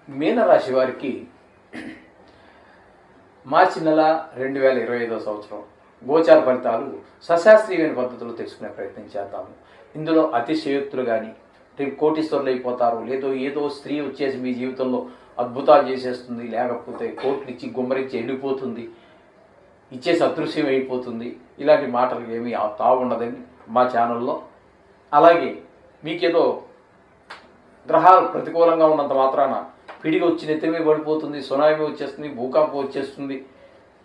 మీనరాశి వారికి మార్చి నెల 2025 సంవత్సరం గోచార ఫలితాలు సశాస్త్రీయమైన పద్ధతులు తెలుసుకునే ప్రయత్నం చేద్దాము. ఇందులో అతిశయోక్తులు కానీ రేపు కోటీశ్వరులు అయిపోతారు, ఏదో స్త్రీ వచ్చేసి మీ జీవితంలో అద్భుతాలు చేసేస్తుంది, లేకపోతే కోట్లు ఇచ్చి గుమ్మరించి వెళ్ళిపోతుంది, ఇచ్చేసి అదృశ్యం అయిపోతుంది, ఇలాంటి మాటలు ఏమీ తావుండదని మా ఛానల్లో. అలాగే మీకేదో గ్రహాలు ప్రతికూలంగా ఉన్నంత మాత్రాన పిడిగి వచ్చి నెత్తిమే పడిపోతుంది, సునామీ వచ్చేస్తుంది, భూకంపం వచ్చేస్తుంది,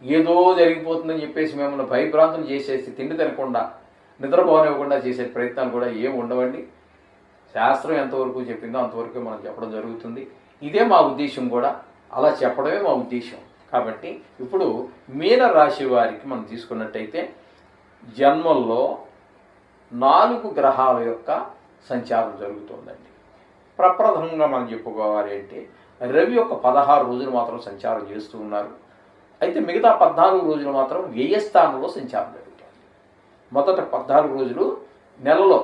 ఏదో జరిగిపోతుందని చెప్పేసి మిమ్మల్ని భయభ్రాంతులు చేసేసి తిండి తినకుండా నిద్రపోనివ్వకుండా చేసే ప్రయత్నాలు కూడా ఏమి ఉండవండి. శాస్త్రం ఎంతవరకు చెప్పిందో అంతవరకు మనం చెప్పడం జరుగుతుంది. ఇదే మా ఉద్దేశం కూడా, అలా చెప్పడమే మా ఉద్దేశం. కాబట్టి ఇప్పుడు మీన రాశి వారికి మనం తీసుకున్నట్టయితే జన్మల్లో 4 గ్రహాల యొక్క సంచారం జరుగుతుందండి. ప్రప్రథమంగా మనం చెప్పుకోవాలి అంటే రవి యొక్క 16 రోజులు మాత్రం సంచారం చేస్తూ ఉన్నారు. అయితే మిగతా 14 రోజులు మాత్రం వ్యయస్థానంలో సంచారం జరుగుతుంది. మొదట 14 రోజులు నెలలో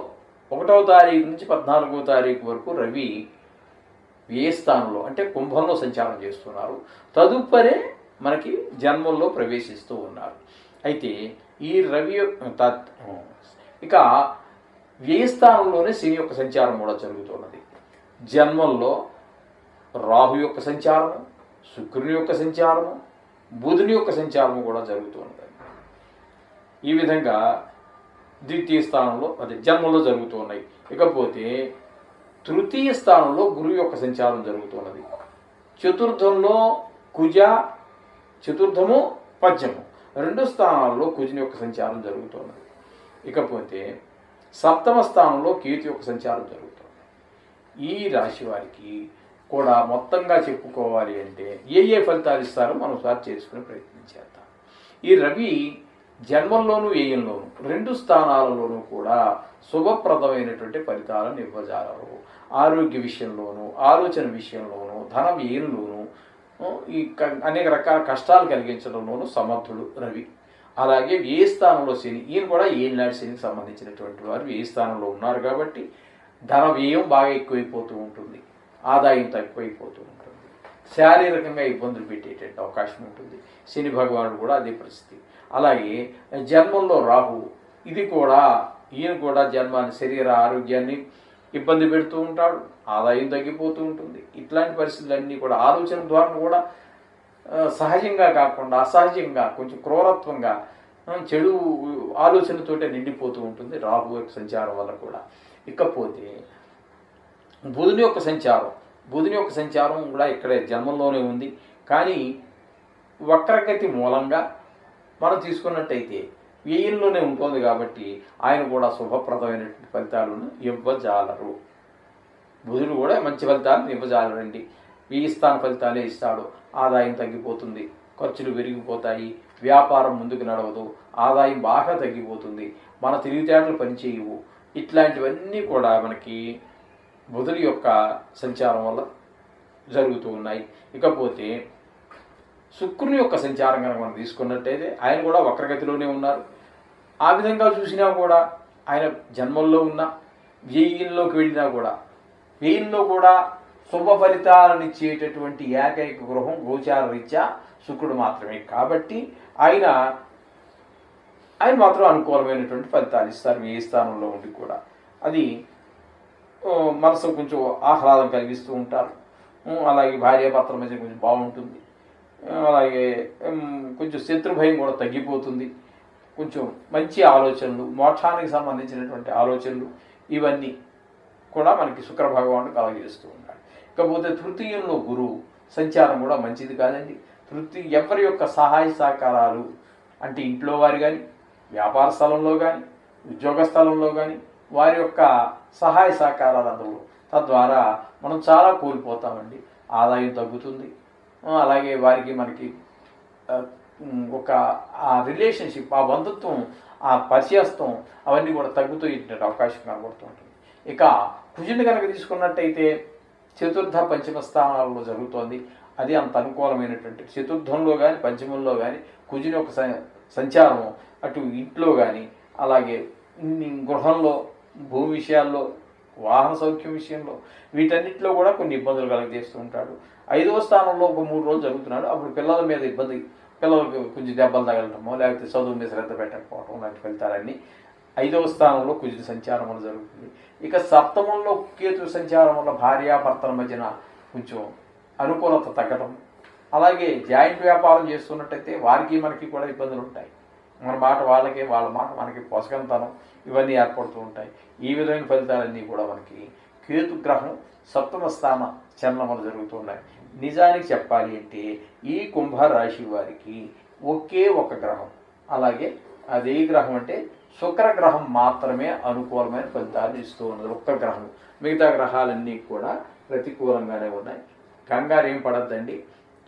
1వ తారీఖు నుంచి 14వ తారీఖు వరకు రవి వ్యయస్థానంలో అంటే కుంభంలో సంచారం చేస్తున్నారు. తదుపరి మనకి జన్మల్లో ప్రవేశిస్తూ ఉన్నారు. అయితే ఈ రవి ఇక వ్యయస్థానంలోనే శని యొక్క సంచారం కూడా జరుగుతున్నది. జన్మల్లో రాహు యొక్క సంచారము, శుక్రుని యొక్క సంచారము, బుధుని యొక్క సంచారము కూడా జరుగుతున్నది. ఈ విధంగా ద్వితీయ స్థానంలో జన్మల్లో జరుగుతూ ఉన్నాయి. ఇకపోతే తృతీయ స్థానంలో గురువు యొక్క సంచారం జరుగుతున్నది. చతుర్థంలో కుజ, చతుర్థము పంచము 2 స్థానాల్లో కుజుని యొక్క సంచారం జరుగుతున్నది. ఇకపోతే సప్తమ స్థానంలో కేతు యొక్క సంచారం జరుగుతుంది. ఈ రాశి వారికి కూడా మొత్తంగా చెప్పుకోవాలి అంటే ఏ ఫలితాలు ఇస్తారో మనం ఒకసారి చేసుకునే ప్రయత్నం చేద్దాం. ఈ రవి జన్మంలోనూ వ్యయంలోనూ 2 స్థానాలలోనూ కూడా శుభప్రదమైనటువంటి ఫలితాలను ఇవ్వజాలరు. ఆరోగ్య విషయంలోనూ, ఆలోచన విషయంలోనూ, ధన వ్యయంలోనూ, ఈ అనేక రకాల కష్టాలు కలిగించడంలోనూ సమర్థుడు రవి. అలాగే వ్యయ స్థానంలో శని, ఈయన కూడా ఏలినాటి శనికి సంబంధించినటువంటి వారు వ్యయ స్థానంలో ఉన్నారు కాబట్టి ధన వ్యయం బాగా ఎక్కువైపోతూ ఉంటుంది, ఆదాయం తక్కువైపోతూ ఉంటుంది, శారీరకంగా ఇబ్బందులు పెట్టేటువంటి అవకాశం ఉంటుంది. శని భగవానుడు కూడా అదే పరిస్థితి. అలాగే జన్మంలో రాహు, ఈయన కూడా జన్మాన్ని శరీర ఆరోగ్యాన్ని ఇబ్బంది పెడుతూ ఉంటాడు, ఆదాయం తగ్గిపోతూ ఉంటుంది. ఇట్లాంటి పరిస్థితులన్నీ కూడా ఆలోచన ద్వారా కూడా సహజంగా కాకుండా అసహజంగా కొంచెం క్రూరత్వంగా చెడు ఆలోచనతోటే నిండిపోతూ ఉంటుంది రాహు యొక్క సంచారం వల్ల కూడా. ఇకపోతే బుధుని యొక్క సంచారం కూడా ఇక్కడే జన్మంలోనే ఉంది. కానీ వక్రగతి మూలంగా మనం తీసుకున్నట్టయితే వ్యయంలోనే ఉంటుంది కాబట్టి ఆయన కూడా శుభప్రదమైనటువంటి ఫలితాలను ఇవ్వజాలరు. బుధుడు కూడా మంచి ఫలితాలను ఇవ్వజాలరండి. వ్యయ స్థాన ఫలితాలే ఇస్తాడు. ఆదాయం తగ్గిపోతుంది, ఖర్చులు పెరిగిపోతాయి, వ్యాపారం ముందుకు నడవదు, ఆదాయం బాగా తగ్గిపోతుంది, మన తెలివితేటలు పనిచేయవు. ఇట్లాంటివన్నీ కూడా మనకి బుధుడి యొక్క సంచారం వల్ల జరుగుతూ ఉన్నాయి. ఇకపోతే శుక్రుని యొక్క సంచారం కనుక మనం తీసుకున్నట్టయితే ఆయన కూడా వక్రగతిలోనే ఉన్నారు. ఆ విధంగా చూసినా కూడా ఆయన జన్మల్లో ఉన్న వ్యయంలోకి వెళ్ళినా కూడా వ్యయంలో కూడా శుభ ఫలితాలను ఇచ్చేటటువంటి ఏకైక గృహం గోచార రీత్యా శుక్రుడు మాత్రమే. కాబట్టి ఆయన మాత్రం అనుకూలమైనటువంటి ఫలితాలు ఇస్తారు వ్యయ స్థానంలో ఉండి కూడా. అది మనసు కొంచెం ఆహ్లాదం కలిగిస్తూ ఉంటారు. అలాగే భార్యాభర్తల మధ్య కొంచెం బాగుంటుంది. అలాగే కొంచెం శత్రుభయం కూడా తగ్గిపోతుంది. కొంచెం మంచి ఆలోచనలు, మోక్షానికి సంబంధించినటువంటి ఆలోచనలు, ఇవన్నీ కూడా మనకి శుక్ర భగవానుడు కలగజేస్తూ ఉంటాడు. ఇకపోతే తృతీయంలో గురువు సంచారం కూడా మంచిది కాదండి. ఎవరి యొక్క సహాయ సహకారాలు అంటే ఇంట్లో వారు కానీ, వ్యాపార స్థలంలో కానీ, ఉద్యోగ స్థలంలో కానీ వారి యొక్క సహాయ సహకారాలు అందరూ, తద్వారా మనం చాలా కోల్పోతామండి. ఆదాయం తగ్గుతుంది. అలాగే వారికి మనకి ఒక ఆ రిలేషన్షిప్, ఆ బంధుత్వం, ఆ పరిచయత్వం అవన్నీ కూడా తగ్గుతూ ఇటువంటి అవకాశం కనబడుతూ ఉంటుంది. ఇక కుజుని కనుక తీసుకున్నట్టయితే చతుర్థ పంచమ స్థానాలలో జరుగుతోంది. అది అంత అనుకూలమైనటువంటి చతుర్థంలో కానీ పంచమంలో కానీ కుజుని యొక్క సంచారం అటు ఇంట్లో కానీ అలాగే గృహంలో భూమి విషయాల్లో వాహన సౌఖ్యం విషయంలో వీటన్నిటిలో కూడా కొన్ని ఇబ్బందులు కలగజేస్తూ ఉంటాడు. 5వ స్థానంలో ఒక 3 రోజులు జరుగుతున్నాడు. అప్పుడు పిల్లల మీద ఇబ్బంది, పిల్లలకు కొంచెం దెబ్బలు తగలటమో లేకపోతే చదువు మీద శ్రద్ధ పెట్టకపోవటం లాంటి ఫలితాలన్నీ 5వ స్థానంలో కుజుడి సంచారం వల్ల జరుగుతుంది. ఇక సప్తమంలో కేతు సంచారం వల్ల భార్యాభర్తల మధ్యన కొంచెం అనుకూలత తగ్గటం, అలాగే జాయింట్ వ్యాపారం చేస్తున్నట్టయితే వారికి మనకి కూడా ఇబ్బందులు ఉంటాయి. మన మాట వాళ్ళకి, వాళ్ళ మాట మనకి పొసగంతనం ఇవన్నీ ఏర్పడుతూ ఉంటాయి. ఈ విధమైన ఫలితాలన్నీ కూడా మనకి కేతు గ్రహం సప్తమ స్థాన చలనములు జరుగుతున్నాయి. నిజానికి చెప్పాలి అంటే ఈ కుంభరాశి వారికి ఒకే ఒక గ్రహం, అలాగే అదే గ్రహం అంటే శుక్రగ్రహం మాత్రమే అనుకూలమైన ఫలితాలు ఇస్తూ ఉన్నది. ఒక్క గ్రహం, మిగతా గ్రహాలన్నీ కూడా ప్రతికూలంగానే ఉన్నాయి. కంగారు ఏం పడద్దండి.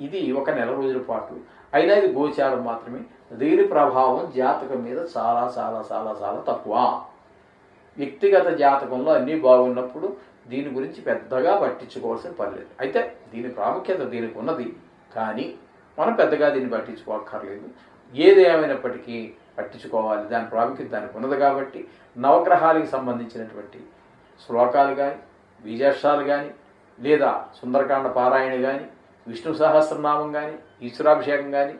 ఇది ఒక నెల రోజుల పాటు అయినా ఇది గోచారం మాత్రమే. దీని ప్రభావం జాతకం మీద చాలా చాలా చాలా చాలా తక్కువ. వ్యక్తిగత జాతకంలో అన్నీ బాగున్నప్పుడు దీని గురించి పెద్దగా పట్టించుకోవాల్సిన పని లేదు. అయితే దీని ప్రాముఖ్యత దీనికి ఉన్నది, కానీ మనం పెద్దగా దీన్ని పట్టించుకోక్కర్లేదు. ఏది ఏమైనప్పటికీ పట్టించుకోవాలి, దాని ప్రాముఖ్యత దానికి ఉన్నది. కాబట్టి నవగ్రహాలకు సంబంధించినటువంటి శ్లోకాలు కానీ, బీజాక్షరాలు కానీ, లేదా సుందరకాండ పారాయణ కానీ, విష్ణు సహస్రనామం కానీ, ఈశ్వరాభిషేకం కానీ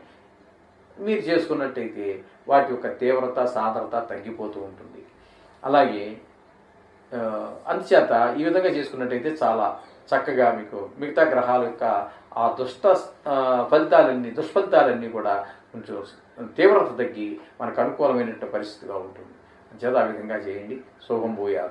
మీరు చేసుకున్నట్టయితే వాటి యొక్క తీవ్రత, సాంద్రత తగ్గిపోతూ ఉంటుంది. అలాగే అందుచేత ఈ విధంగా చేసుకున్నట్టయితే చాలా చక్కగా మీకు మిగతా గ్రహాల యొక్క ఆ దుష్ఫలితాలన్నీ కూడా కొంచెం తీవ్రత తగ్గి మనకు అనుకూలమైనటువంటి పరిస్థితిగా ఉంటుంది. అంచేత ఆ విధంగా చేయండి. శుభం భూయాత్.